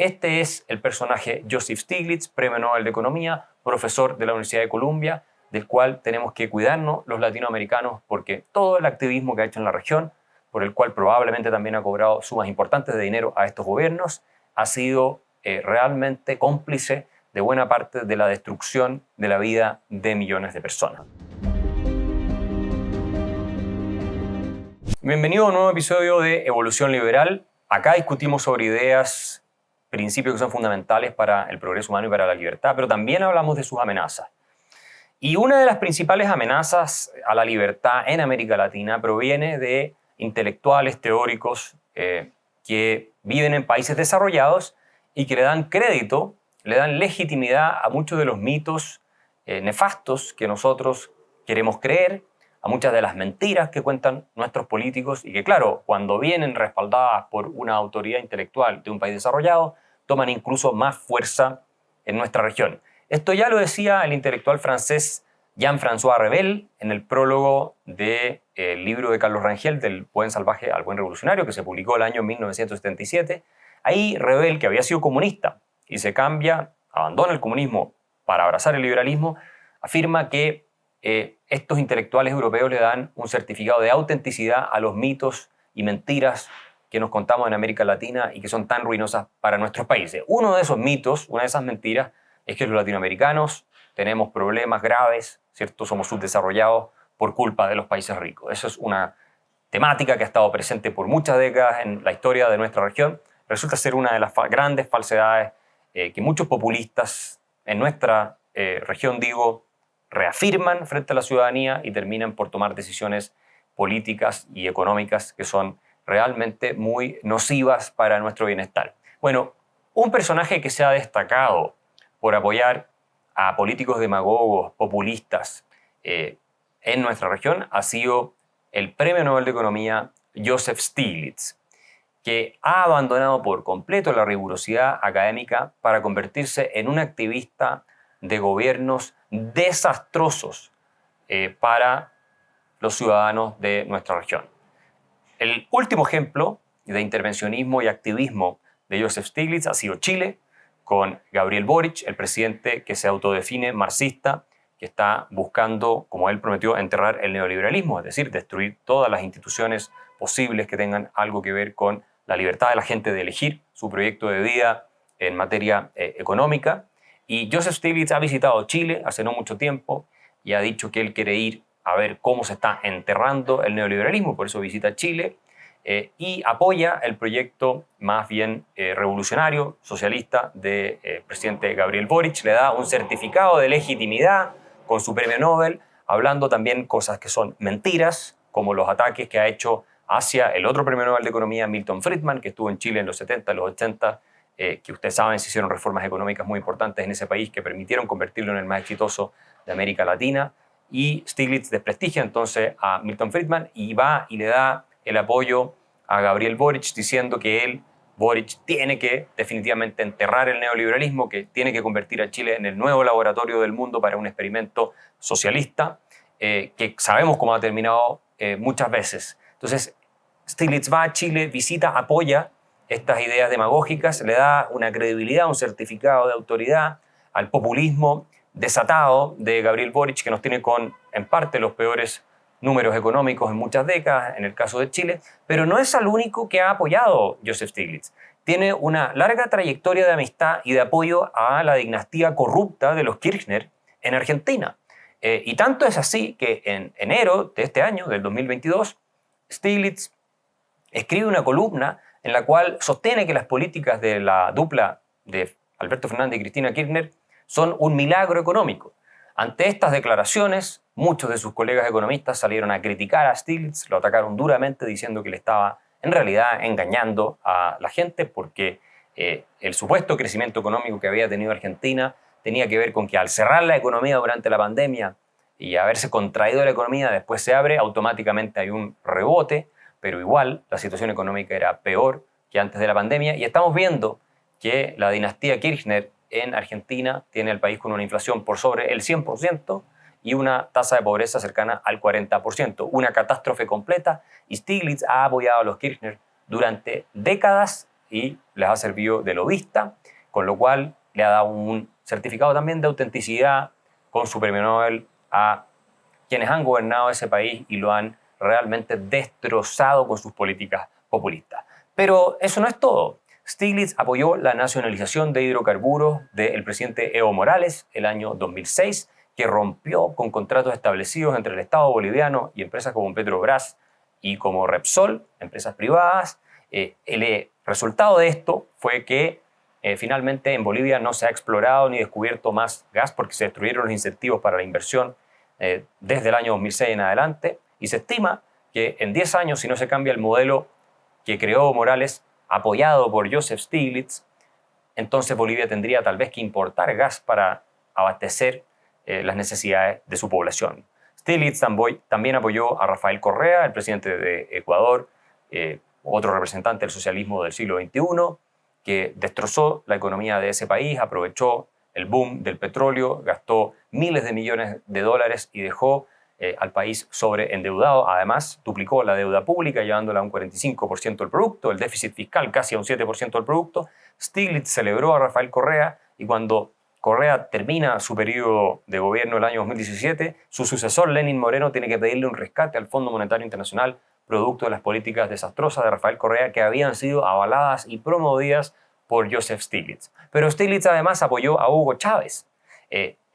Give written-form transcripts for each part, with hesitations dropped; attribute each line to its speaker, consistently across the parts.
Speaker 1: Este es el personaje Joseph Stiglitz, Premio Nobel de Economía, profesor de la Universidad de Columbia, del cual tenemos que cuidarnos los latinoamericanos porque todo el activismo que ha hecho en la región, por el cual probablemente también ha cobrado sumas importantes de dinero a estos gobiernos, ha sido realmente cómplice de buena parte de la destrucción de la vida de millones de personas. Bienvenido a un nuevo episodio de Evolución Liberal. Acá discutimos sobre ideas, principios que son fundamentales para el progreso humano y para la libertad, pero también hablamos de sus amenazas. Y una de las principales amenazas a la libertad en América Latina proviene de intelectuales, teóricos que viven en países desarrollados y que le dan crédito, le dan legitimidad a muchos de los mitos nefastos que nosotros queremos creer, a muchas de las mentiras que cuentan nuestros políticos y que, claro, cuando vienen respaldadas por una autoridad intelectual de un país desarrollado, toman incluso más fuerza en nuestra región. Esto ya lo decía el intelectual francés Jean-François Revel en el prólogo del libro de Carlos Rangel, Del buen salvaje al buen revolucionario, que se publicó el año 1977. Ahí Revel, que había sido comunista y se cambia, abandona el comunismo para abrazar el liberalismo, afirma que estos intelectuales europeos le dan un certificado de autenticidad a los mitos y mentiras que nos contamos en América Latina y que son tan ruinosas para nuestros países. Uno de esos mitos, una de esas mentiras, es que los latinoamericanos tenemos problemas graves, ¿cierto? Somos subdesarrollados por culpa de los países ricos. Eso es una temática que ha estado presente por muchas décadas en la historia de nuestra región. Resulta ser una de las grandes falsedades que muchos populistas en nuestra región, reafirman frente a la ciudadanía y terminan por tomar decisiones políticas y económicas que son realmente muy nocivas para nuestro bienestar. Bueno, un personaje que se ha destacado por apoyar a políticos demagogos, populistas en nuestra región ha sido el Premio Nobel de Economía Joseph Stiglitz, que ha abandonado por completo la rigurosidad académica para convertirse en un activista de gobiernos desastrosos para los ciudadanos de nuestra región. El último ejemplo de intervencionismo y activismo de Joseph Stiglitz ha sido Chile, con Gabriel Boric, el presidente que se autodefine marxista, que está buscando, como él prometió, enterrar el neoliberalismo, es decir, destruir todas las instituciones posibles que tengan algo que ver con la libertad de la gente de elegir su proyecto de vida en materia económica. Y Joseph Stiglitz ha visitado Chile hace no mucho tiempo y ha dicho que él quiere ir a ver cómo se está enterrando el neoliberalismo, por eso visita Chile, y apoya el proyecto más bien revolucionario, socialista del presidente Gabriel Boric. Le da un certificado de legitimidad con su premio Nobel, hablando también cosas que son mentiras, como los ataques que ha hecho hacia el otro premio Nobel de Economía, Milton Friedman, que estuvo en Chile en los 70, los 80, que ustedes saben se hicieron reformas económicas muy importantes en ese país que permitieron convertirlo en el más exitoso de América Latina. Y Stiglitz desprestigia entonces a Milton Friedman y va y le da el apoyo a Gabriel Boric diciendo que Boric, tiene que definitivamente enterrar el neoliberalismo, que tiene que convertir a Chile en el nuevo laboratorio del mundo para un experimento socialista, que sabemos cómo ha terminado muchas veces. Entonces, Stiglitz va a Chile, visita, apoya estas ideas demagógicas, le da una credibilidad, un certificado de autoridad al populismo desatado de Gabriel Boric, que nos tiene con, en parte, los peores números económicos en muchas décadas, en el caso de Chile, pero no es el único que ha apoyado Joseph Stiglitz. Tiene una larga trayectoria de amistad y de apoyo a la dinastía corrupta de los Kirchner en Argentina. Y tanto es así que en enero de este año, del 2022, Stiglitz escribe una columna en la cual sostiene que las políticas de la dupla de Alberto Fernández y Cristina Kirchner son un milagro económico. Ante estas declaraciones, muchos de sus colegas economistas salieron a criticar a Stiglitz, lo atacaron duramente diciendo que le estaba en realidad engañando a la gente porque el supuesto crecimiento económico que había tenido Argentina tenía que ver con que al cerrar la economía durante la pandemia y haberse contraído la economía, después se abre, automáticamente hay un rebote, pero igual la situación económica era peor que antes de la pandemia y estamos viendo que la dinastía Kirchner en Argentina tiene al país con una inflación por sobre el 100% y una tasa de pobreza cercana al 40%, una catástrofe completa, y Stiglitz ha apoyado a los Kirchner durante décadas y les ha servido de lobista, con lo cual le ha dado un certificado también de autenticidad con su premio Nobel a quienes han gobernado ese país y lo han realmente destrozado con sus políticas populistas. Pero eso no es todo. Stiglitz apoyó la nacionalización de hidrocarburos del presidente Evo Morales el año 2006, que rompió con contratos establecidos entre el Estado boliviano y empresas como Petrobras y como Repsol, empresas privadas. El resultado de esto fue que finalmente en Bolivia no se ha explorado ni descubierto más gas porque se destruyeron los incentivos para la inversión desde el año 2006 en adelante, y se estima que en 10 años, si no se cambia el modelo que creó Morales, apoyado por Joseph Stiglitz, entonces Bolivia tendría tal vez que importar gas para abastecer las necesidades de su población. Stiglitz también apoyó a Rafael Correa, el presidente de Ecuador, otro representante del socialismo del siglo XXI, que destrozó la economía de ese país, aprovechó el boom del petróleo, gastó miles de millones de dólares y dejó al país sobreendeudado. Además, duplicó la deuda pública, llevándola a un 45% del producto, el déficit fiscal casi a un 7% del producto. Stiglitz celebró a Rafael Correa y cuando Correa termina su periodo de gobierno el año 2017, su sucesor, Lenín Moreno, tiene que pedirle un rescate al Fondo Monetario Internacional producto de las políticas desastrosas de Rafael Correa que habían sido avaladas y promovidas por Joseph Stiglitz. Pero Stiglitz además apoyó a Hugo Chávez.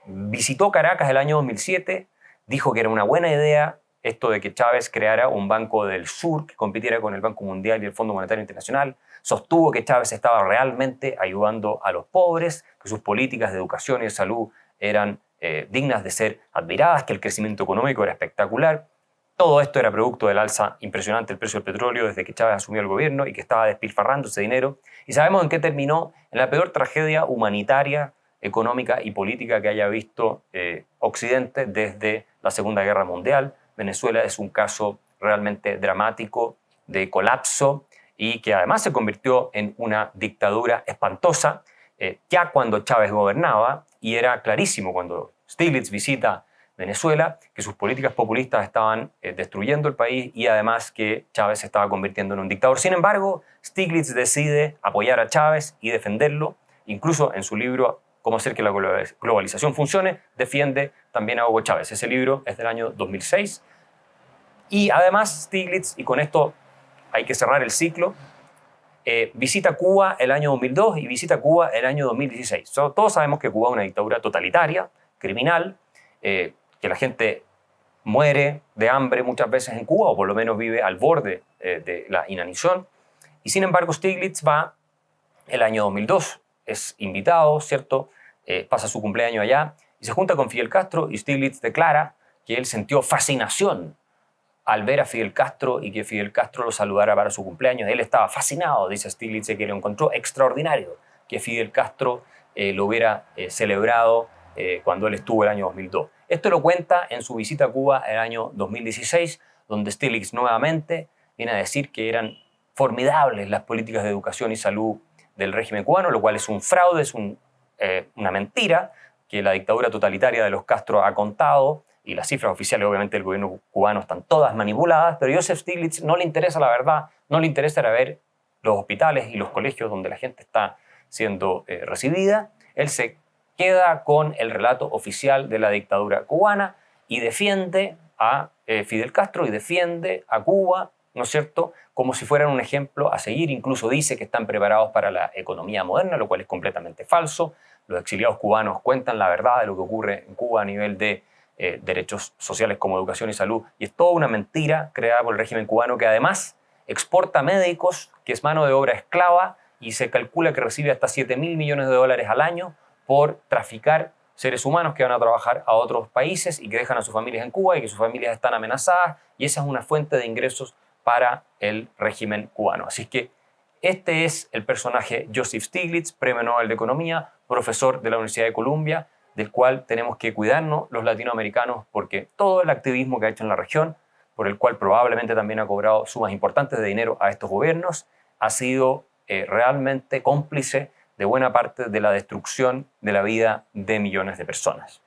Speaker 1: Visitó Caracas el año 2007, dijo que era una buena idea esto de que Chávez creara un Banco del Sur que compitiera con el Banco Mundial y el Fondo Monetario Internacional. Sostuvo que Chávez estaba realmente ayudando a los pobres, que sus políticas de educación y de salud eran dignas de ser admiradas, que el crecimiento económico era espectacular. Todo esto era producto del alza impresionante del precio del petróleo desde que Chávez asumió el gobierno y que estaba despilfarrando ese dinero. Y sabemos en qué terminó: en la peor tragedia humanitaria, económica y política que haya visto Occidente desde la Segunda Guerra Mundial. Venezuela es un caso realmente dramático de colapso y que además se convirtió en una dictadura espantosa ya cuando Chávez gobernaba, y era clarísimo cuando Stiglitz visita Venezuela que sus políticas populistas estaban destruyendo el país y además que Chávez se estaba convirtiendo en un dictador. Sin embargo, Stiglitz decide apoyar a Chávez y defenderlo. Incluso en su libro Cómo hacer que la globalización funcione, defiende también a Hugo Chávez. Ese libro es del año 2006. Y además Stiglitz, y con esto hay que cerrar el ciclo, visita Cuba el año 2002 y visita Cuba el año 2016. Todos sabemos que Cuba es una dictadura totalitaria, criminal, que la gente muere de hambre muchas veces en Cuba, o por lo menos vive al borde de la inanición. Y sin embargo Stiglitz va el año 2002, es invitado, ¿cierto? Pasa su cumpleaños allá y se junta con Fidel Castro, y Stiglitz declara que él sintió fascinación al ver a Fidel Castro y que Fidel Castro lo saludara para su cumpleaños. Él estaba fascinado, dice Stiglitz, que lo encontró extraordinario que Fidel Castro lo hubiera celebrado cuando él estuvo el año 2002. Esto lo cuenta en su visita a Cuba el año 2016, donde Stiglitz nuevamente viene a decir que eran formidables las políticas de educación y salud del régimen cubano, lo cual es un fraude, es una mentira que la dictadura totalitaria de los Castro ha contado, y las cifras oficiales obviamente del gobierno cubano están todas manipuladas, pero a Joseph Stiglitz no le interesa la verdad, no le interesa ir a ver los hospitales y los colegios donde la gente está siendo recibida. Él se queda con el relato oficial de la dictadura cubana y defiende a Fidel Castro y defiende a Cuba, ¿no es cierto?, como si fueran un ejemplo a seguir. Incluso dice que están preparados para la economía moderna, lo cual es completamente falso. Los exiliados cubanos cuentan la verdad de lo que ocurre en Cuba a nivel de derechos sociales como educación y salud, y es toda una mentira creada por el régimen cubano, que además exporta médicos, que es mano de obra esclava, y se calcula que recibe hasta 7.000 millones de dólares al año por traficar seres humanos que van a trabajar a otros países y que dejan a sus familias en Cuba y que sus familias están amenazadas, y esa es una fuente de ingresos para el régimen cubano. Así que este es el personaje Joseph Stiglitz, Premio Nobel de Economía, profesor de la Universidad de Columbia, del cual tenemos que cuidarnos los latinoamericanos, porque todo el activismo que ha hecho en la región, por el cual probablemente también ha cobrado sumas importantes de dinero a estos gobiernos, ha sido realmente cómplice de buena parte de la destrucción de la vida de millones de personas.